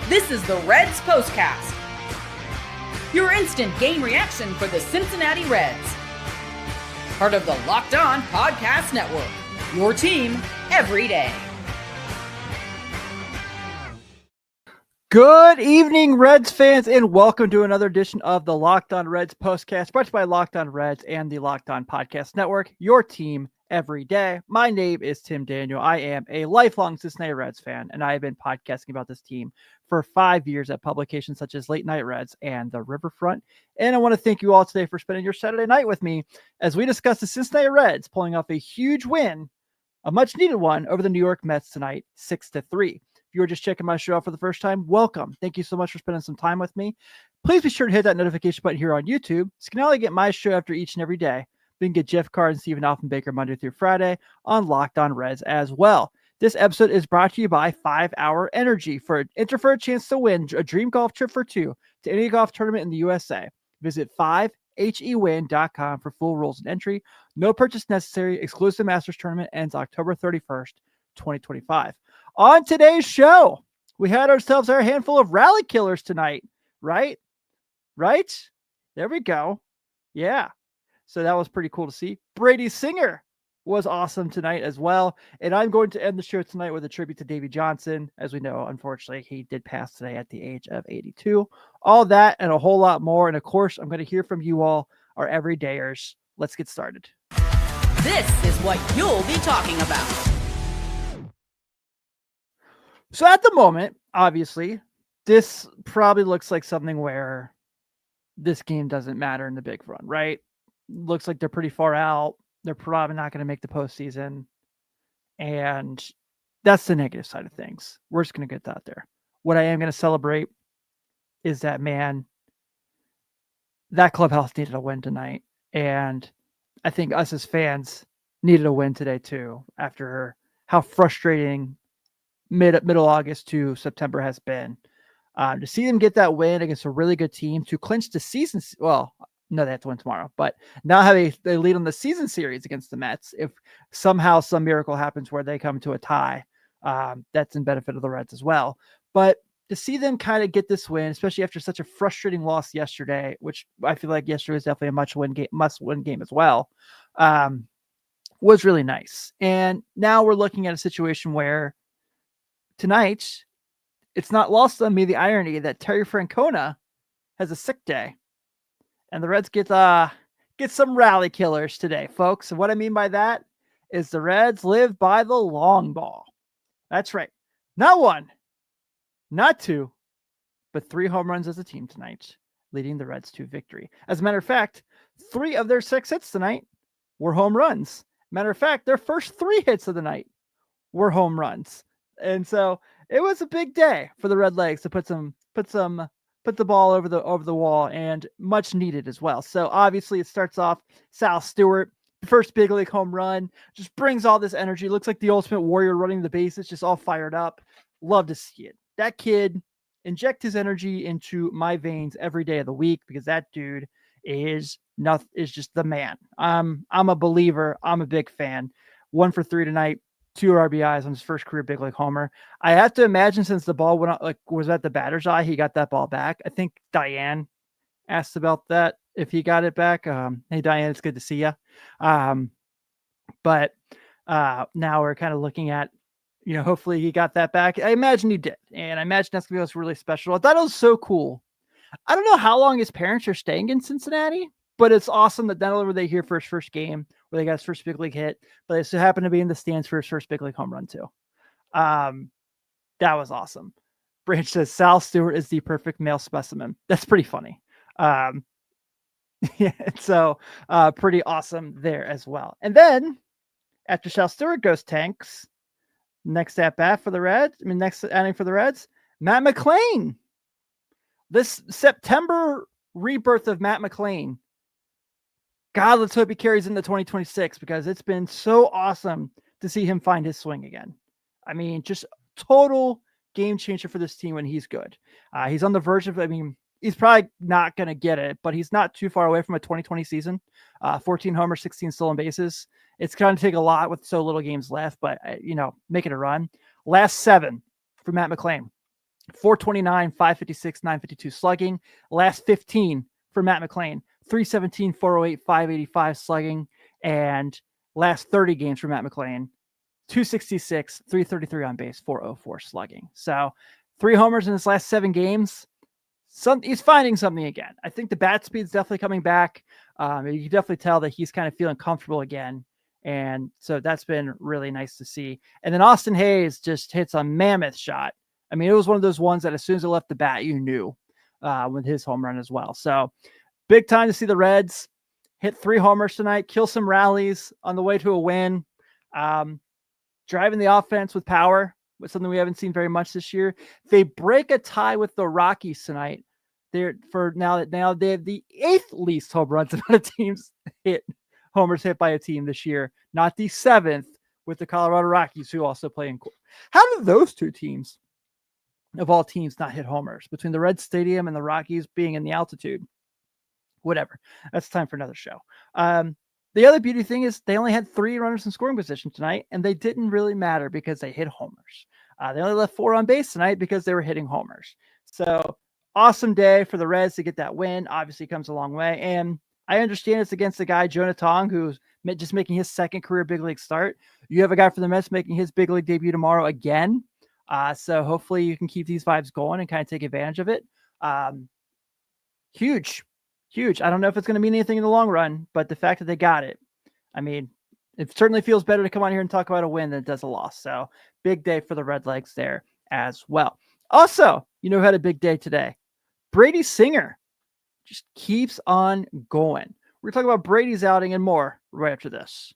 This is the Reds POSTCAST, your instant game reaction for the Cincinnati Reds. Part of the Locked On Podcast Network, your team every day. Good evening, Reds fans, and welcome to another edition of the Locked On Reds Postcast, brought to you by Locked On Reds and the Locked On Podcast Network, your team every day. My name is Tim Daniel. I am a lifelong Cincinnati Reds fan, and I have been podcasting about this team for 5 years at publications such as Late Night Reds and the Riverfront. And I want to thank you all today for spending your Saturday night with me as we discuss the Cincinnati Reds pulling off a huge win, a much-needed one, over the New York Mets tonight, 6-3. If you were just checking my show out for the first time, welcome. Thank you so much for spending some time with me. Please be sure to hit that notification button here on YouTube so you can not only get my show after each and every day, but you can get Jeff Carr and Stephen Offenbaker Monday through Friday on Locked On Reds as well. This episode is brought to you by 5 Hour Energy. Enter for a chance to win a dream golf trip for two to any golf tournament in the USA. Visit 5hewin.com for full rules and entry. No purchase necessary. Excludes the Masters tournament ends October 31st, 2025. On today's show, we had ourselves our handful of rally killers tonight, right? There we go. Yeah. So that was pretty cool to see. Brady Singer was awesome tonight as well. And I'm going to end the show tonight with a tribute to Davey Johnson. As we know, unfortunately, he did pass today at the age of 82. All that and a whole lot more. And of course, I'm going to hear from you all, our everydayers. Let's get started. This is what you'll be talking about. So at the moment, obviously, this probably looks like something where this game doesn't matter in the big run, right? Looks like they're pretty far out. They're probably not going to make the postseason. And that's the negative side of things. We're just going to get that there. What I am going to celebrate is that, man, that clubhouse needed a win tonight. And I think us as fans needed a win today too, after how frustrating middle August to September has been. To see them get that win against a really good team to clinch the season. Well, no, they have to win tomorrow, but now have they lead on the season series against the Mets. If somehow some miracle happens where they come to a tie, that's in benefit of the Reds as well. But to see them kind of get this win, especially after such a frustrating loss yesterday, which I feel like yesterday was definitely a must-win game as well, was really nice. And now we're looking at a situation where tonight, it's not lost on me the irony that Terry Francona has a sick day. And the Reds get some rally killers today, folks. And what I mean by that is the Reds live by the long ball. That's right. Not one, not two, but 3 home runs as a team tonight, leading the Reds to victory. As a matter of fact, 3 of their 6 hits tonight were home runs. Matter of fact, their first 3 hits of the night were home runs. And so it was a big day for the Redlegs to put the ball over the wall, and much needed as well. So obviously it starts off Sal Stewart, first big league home run, just brings all this energy. Looks like the ultimate warrior running the bases, just all fired up. Love to see it. That kid inject his energy into my veins every day of the week, because that dude is just the man. I'm a believer. I'm a big fan. 1 for 3 tonight. 2 RBIs on his first career big league homer. I have to imagine, since the ball was at the batter's eye, he got that ball back. I think Diane asked about that, if he got it back. Hey Diane, it's good to see you. But now we're kind of looking at, hopefully he got that back. I imagine he did, and I imagine that's gonna be what's really special. I thought it was so cool. I don't know how long his parents are staying in Cincinnati, but it's awesome that not only were they here for his first game, where they got his first big league hit, but they so happened to be in the stands for his first big league home run too. That was awesome. Branch says Sal Stewart is the perfect male specimen. That's pretty funny. Yeah, so pretty awesome there as well. And then after Sal Stewart goes tanks, next at bat for the Reds, next inning for the Reds, Matt McLain. This September rebirth of Matt McLain. God, let's hope he carries into 2026, because it's been so awesome to see him find his swing again. Just total game changer for this team when he's good. He's on the verge of, he's probably not going to get it, but he's not too far away from a 2020 season. 14 homers, 16 stolen bases. It's going to take a lot with so little games left, but, making a run. Last 7 for Matt McLain. 429, 556, 952 slugging. Last 15 for Matt McLain, 317, 408, 585 slugging. And last 30 games for Matt McLain, 266, 333 on base, 404 slugging. So 3 homers in his last 7 games. He's finding something again. I think the bat speed's definitely coming back. You can definitely tell that he's kind of feeling comfortable again. And so that's been really nice to see. And then Austin Hayes just hits a mammoth shot. I mean, it was one of those ones that as soon as it left the bat, you knew with his home run as well. So big time to see the Reds hit 3 homers tonight, kill some rallies on the way to a win. Driving the offense with power was something we haven't seen very much this year. They break a tie with the Rockies tonight. Now they have the 8th least home runs amount of teams homers hit by a team this year, not the 7th with the Colorado Rockies, who also play in. How do those 2 teams of all teams not hit homers between the Red Stadium and the Rockies being in the altitude? Whatever. That's time for another show. The other beauty thing is they only had 3 runners in scoring position tonight, and they didn't really matter because they hit homers. They only left 4 on base tonight because they were hitting homers. So awesome day for the Reds to get that win. Obviously comes a long way. And I understand it's against the guy, Jonah Tong, who's just making his 2nd career big league start. You have a guy for the Mets making his big league debut tomorrow again. So hopefully you can keep these vibes going and kind of take advantage of it. Huge. I don't know if it's going to mean anything in the long run, but the fact that they got it, I mean, it certainly feels better to come on here and talk about a win than it does a loss. So big day for the Redlegs there as well. Also, who had a big day today? Brady Singer just keeps on going. We're talking about Brady's outing and more right after this.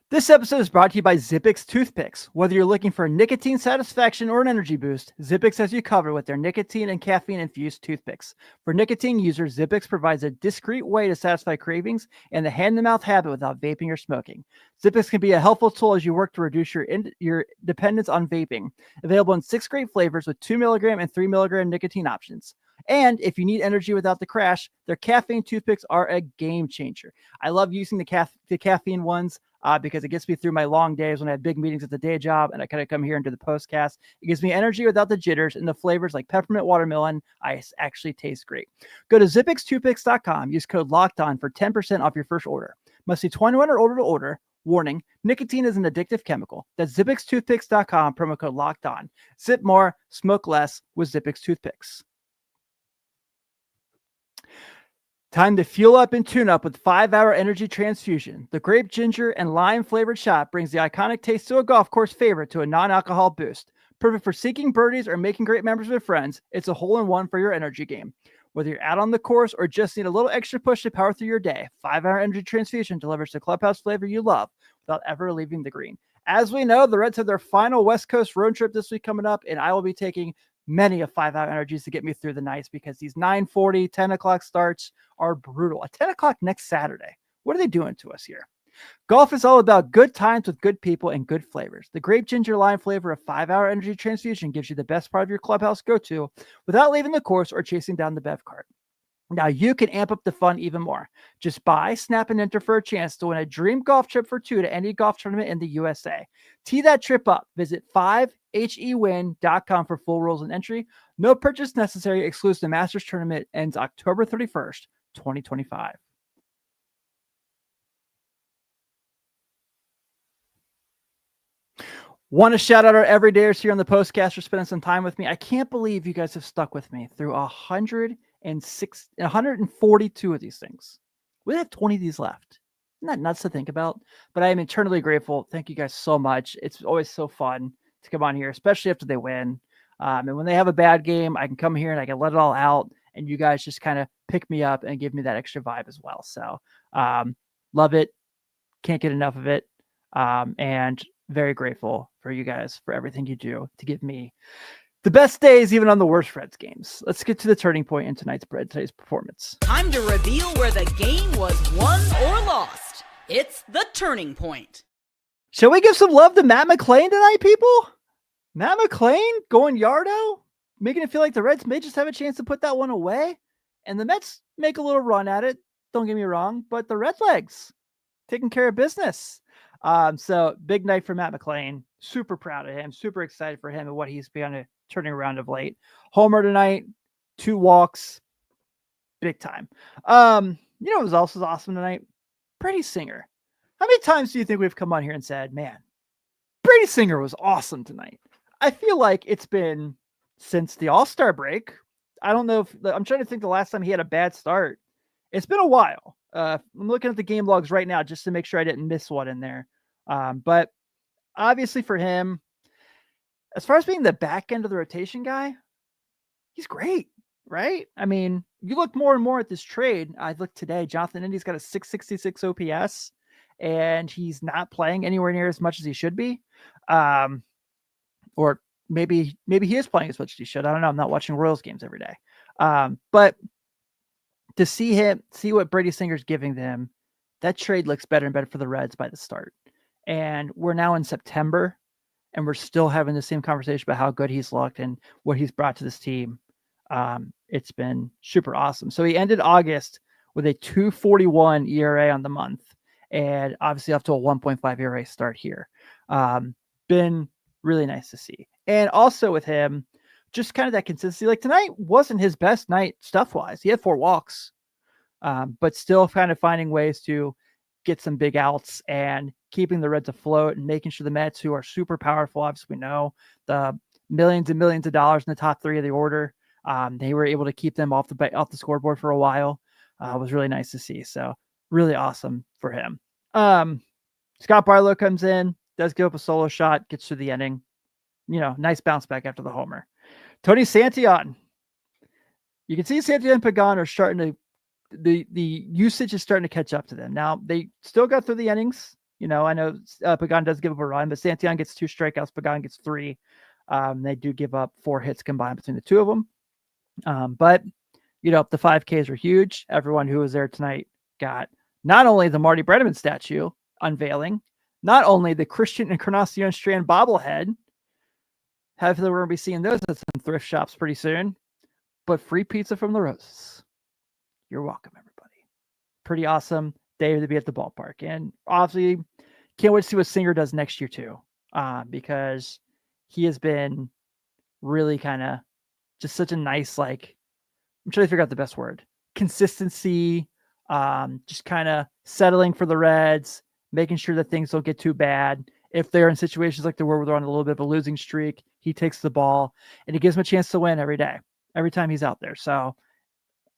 This episode is brought to you by Zippix Toothpicks. Whether you're looking for nicotine satisfaction or an energy boost, Zippix has you covered with their nicotine and caffeine-infused toothpicks. For nicotine users, Zippix provides a discreet way to satisfy cravings and the hand-to-mouth habit without vaping or smoking. Zippix can be a helpful tool as you work to reduce your dependence on vaping. Available in 6 great flavors with 2 milligram and 3 milligram nicotine options. And if you need energy without the crash, their caffeine toothpicks are a game changer. I love using the caffeine ones because it gets me through my long days when I have big meetings at the day job and I kind of come here and do the postcast. It gives me energy without the jitters, and the flavors like peppermint watermelon ice actually taste great. Go to zippixtoothpicks.com. Use code LOCKEDON for 10% off your first order. Must be 21 or older to order. Warning, nicotine is an addictive chemical. That's zippixtoothpicks.com, promo code LOCKEDON. Sip more, smoke less with Zippix Toothpicks. Time to fuel up and tune up with 5-Hour Energy Transfusion. The grape, ginger, and lime-flavored shot brings the iconic taste to a golf course favorite to a non-alcohol boost. Perfect for seeking birdies or making great memories with friends, it's a hole-in-one for your energy game. Whether you're out on the course or just need a little extra push to power through your day, 5-Hour Energy Transfusion delivers the clubhouse flavor you love without ever leaving the green. As we know, the Reds have their final West Coast road trip this week coming up, and I will be taking many of 5-Hour Energies to get me through the nights because these 9:40, 10 o'clock starts are brutal. At 10 o'clock next Saturday, what are they doing to us here? Golf is all about good times with good people and good flavors. The grape ginger lime flavor of 5-Hour Energy Transfusion gives you the best part of your clubhouse go-to without leaving the course or chasing down the bev cart. Now you can amp up the fun even more. Just buy, snap, and enter for a chance to win a dream golf trip for 2 to any golf tournament in the USA. Tee that trip up. Visit 5hewin.com for full rules and entry. No purchase necessary. Excludes the Masters tournament. Ends October 31st, 2025. Want to shout out our everydayers here on the postcast for spending some time with me. I can't believe you guys have stuck with me through 142 of these things. We have 20 of these left. Isn't that nuts to think about? But I am eternally grateful. Thank you guys so much. It's always so fun to come on here, especially after they win. And when they have a bad game, I can come here and I can let it all out. And you guys just kind of pick me up and give me that extra vibe as well. So love it. Can't get enough of it. And very grateful for you guys for everything you do to give me the best days, even on the worst Reds games. Let's get to the turning point in today's performance. Time to reveal where the game was won or lost. It's the turning point. Shall we give some love to Matt McLain tonight, people? Matt McLain going yardo, making it feel like the Reds may just have a chance to put that one away. And the Mets make a little run at it. Don't get me wrong, but the Redlegs taking care of business. So big night for Matt McLain. Super proud of him. Super excited for him and what he's been turning around of late. Homer tonight, 2 walks, big time. It was also awesome tonight. Brady Singer. How many times do you think we've come on here and said, man, Brady Singer was awesome tonight? I feel like it's been since the All-Star break. I don't know I'm trying to think the last time he had a bad start. It's been a while. I'm looking at the game logs right now just to make sure I didn't miss one in there. But obviously for him, as far as being the back end of the rotation guy, he's great, right? I mean, you look more and more at this trade. I looked today, Jonathan Indy's got a 666 OPS, and he's not playing anywhere near as much as he should be. Or maybe he is playing as much as he should. I don't know. I'm not watching Royals games every day. But to see what Brady Singer's giving them, that trade looks better and better for the Reds by the start. And we're now in September, and we're still having the same conversation about how good he's looked and what he's brought to this team. It's been super awesome. So he ended August with a 2.41 ERA on the month, and obviously up to a 1.5 ERA start here. Been really nice to see. And also with him, just kind of that consistency. Like tonight wasn't his best night stuff-wise. He had 4 walks, but still kind of finding ways to get some big outs and keeping the Reds afloat and making sure the Mets, who are super powerful, obviously we know, the millions and millions of dollars in the top 3 of the order, they were able to keep them off the scoreboard for a while. It was really nice to see. So really awesome for him. Scott Barlow comes in, does give up a solo shot, gets through the inning. Nice bounce back after the homer. Tony Santillan. You can see Santillan and Pagan are starting to, the usage is starting to catch up to them. Now, they still got through the innings. I know Pagan does give up a run, but Santillan gets 2 strikeouts. Pagan gets 3. They do give up 4 hits combined between the two of them. But, the 5Ks are huge. Everyone who was there tonight got not only the Marty Brennaman statue unveiling, not only the Christian Encarnacion Strand bobblehead, hopefully we're going to be seeing those at some thrift shops pretty soon, but free pizza from the Roses. You're welcome, everybody. Pretty awesome day to be at the ballpark. And obviously, can't wait to see what Singer does next year too, because he has been really kind of just such a nice, I'm trying to figure out the best word, consistency, just kind of settling for the Reds, making sure that things don't get too bad. If they're in situations like they were where they're on a little bit of a losing streak, he takes the ball and it gives him a chance to win every day, every time he's out there. So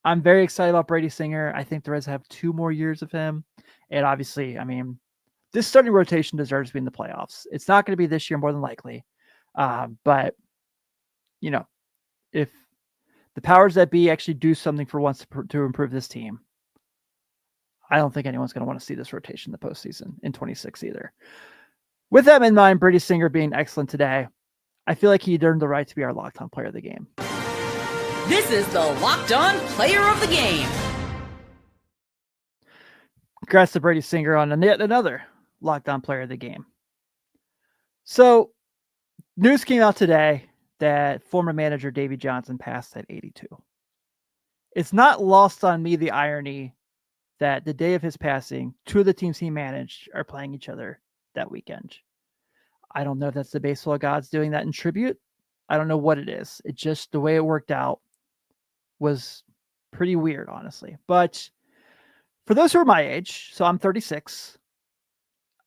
I'm very excited about Brady Singer. I think the Reds have 2 more years of him. And obviously, I mean, this starting rotation deserves to be in the playoffs. It's not going to be this year more than likely. But, if the powers that be actually do something for once to improve this team, I don't think anyone's going to want to see this rotation in the postseason in 26 either. With that in mind, Brady Singer being excellent today, I feel like he earned the right to be our Locked On Player of the Game. This is the Locked On Player of the Game. Congrats to Brady Singer on yet another Locked On Player of the Game. So, news came out today that former manager Davey Johnson passed at 82. It's not lost on me the irony that the day of his passing, 2 of the teams he managed are playing each other that weekend. I don't know if that's the baseball gods doing that in tribute. I don't know what it is. It just, the way it worked out was pretty weird, honestly. But for those who are my age, so I'm 36,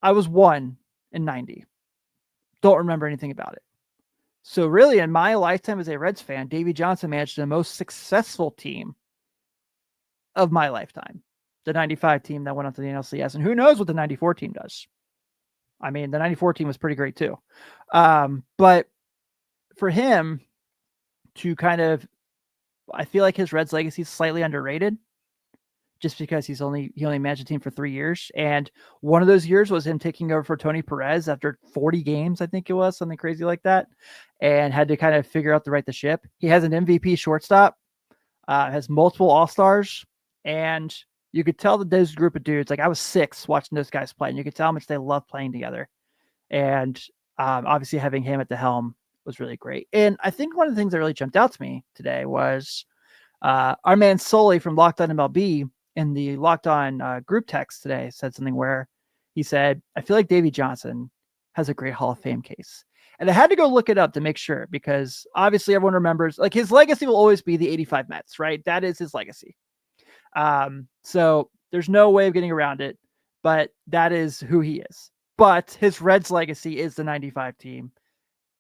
I was 1 in 90. Don't remember anything about it. So really, in my lifetime as a Reds fan, Davey Johnson managed the most successful team of my lifetime. The 95 team that went on to the NLCS. And who knows what the 94 team does. I mean, the 94 team was pretty great too. But for him to kind of, I feel like his Reds legacy is slightly underrated just because he only managed a team for 3 years. And one of those years was him taking over for Tony Perez after 40 games, I think it was, something crazy like that, and had to kind of figure out to right the ship. He has an MVP shortstop, has multiple All-Stars, and you could tell that those group of dudes, like I was 6 watching those guys play, and you could tell how much they love playing together. And obviously having him at the helm was really great. And I think one of the things that really jumped out to me today was our man Sully from Locked On MLB in the Locked On group text today said something where He said, I feel like Davey Johnson has a great Hall of Fame case. And I had to go look it up to make sure, because obviously everyone remembers, like, his legacy will always be the 85 Mets, right? That is his legacy. So there's no way of getting around it, but that is who he is. But his Reds legacy is the 95 team.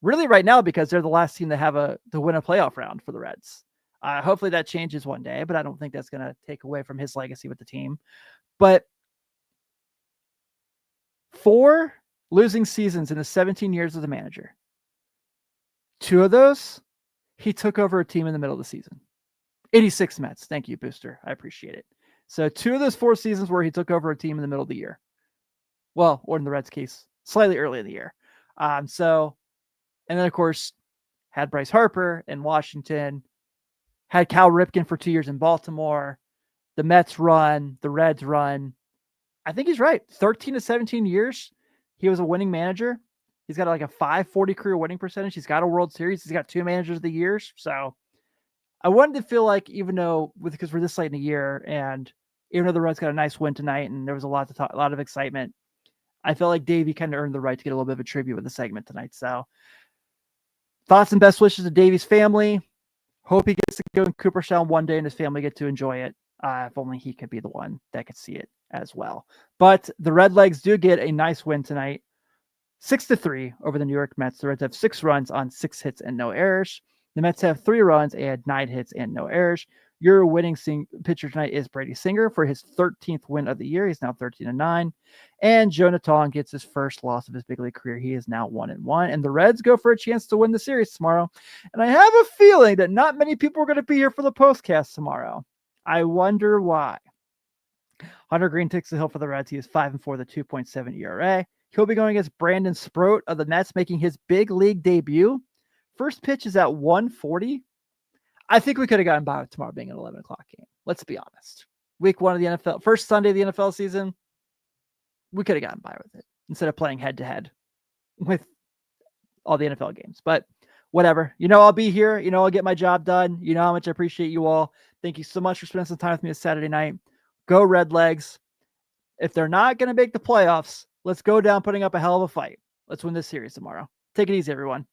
Really right now, because they're the last team to win a playoff round for the Reds. Hopefully that changes one day, but I don't think that's going to take away from his legacy with the team. But 4 losing seasons in the 17 years as a manager. 2 of those, he took over a team in the middle of the season. 86 Mets. Thank you, Booster. I appreciate it. So 2 of those 4 seasons where he took over a team in the middle of the year. Well, or in the Reds case, slightly early in the year. And then, of course, had Bryce Harper in Washington, had Cal Ripken for 2 years in Baltimore, the Mets run, the Reds run. I think he's right. 13 to 17 years, he was a winning manager. He's got like a 540 career winning percentage. He's got a World Series. He's got 2 managers of the years. So I wanted to feel like, even though, because we're this late in the year, and even though the Reds got a nice win tonight and there was a lot of excitement, I felt like Davey kind of earned the right to get a little bit of a tribute with the segment tonight. So thoughts and best wishes to Davey's family. Hope he gets to go in Cooperstown one day and his family get to enjoy it. If only he could be the one that could see it as well. But the Redlegs do get a nice win tonight, 6-3 over the New York Mets. The Reds have 6 runs on 6 hits and no errors. The Mets have 3 runs and 9 hits and no errors. Your winning pitcher tonight is Brady Singer for his 13th win of the year. He's now 13-9. And Joe Nathan gets his first loss of his big league career. He is now 1-1. And the Reds go for a chance to win the series tomorrow. And I have a feeling that not many people are going to be here for the postcast tomorrow. I wonder why. Hunter Green takes the hill for the Reds. He is 5-4 with a 2.7 ERA. He'll be going against Brandon Sproat of the Mets, making his big league debut. First pitch is at 1:40. I think we could have gotten by with tomorrow being an 11 o'clock game. Let's be honest. Week 1 of the NFL, first Sunday of the NFL season, we could have gotten by with it instead of playing head-to-head with all the NFL games. But whatever. I'll be here. I'll get my job done. You know how much I appreciate you all. Thank you so much for spending some time with me this Saturday night. Go Redlegs. If they're not going to make the playoffs, let's go down putting up a hell of a fight. Let's win this series tomorrow. Take it easy, everyone.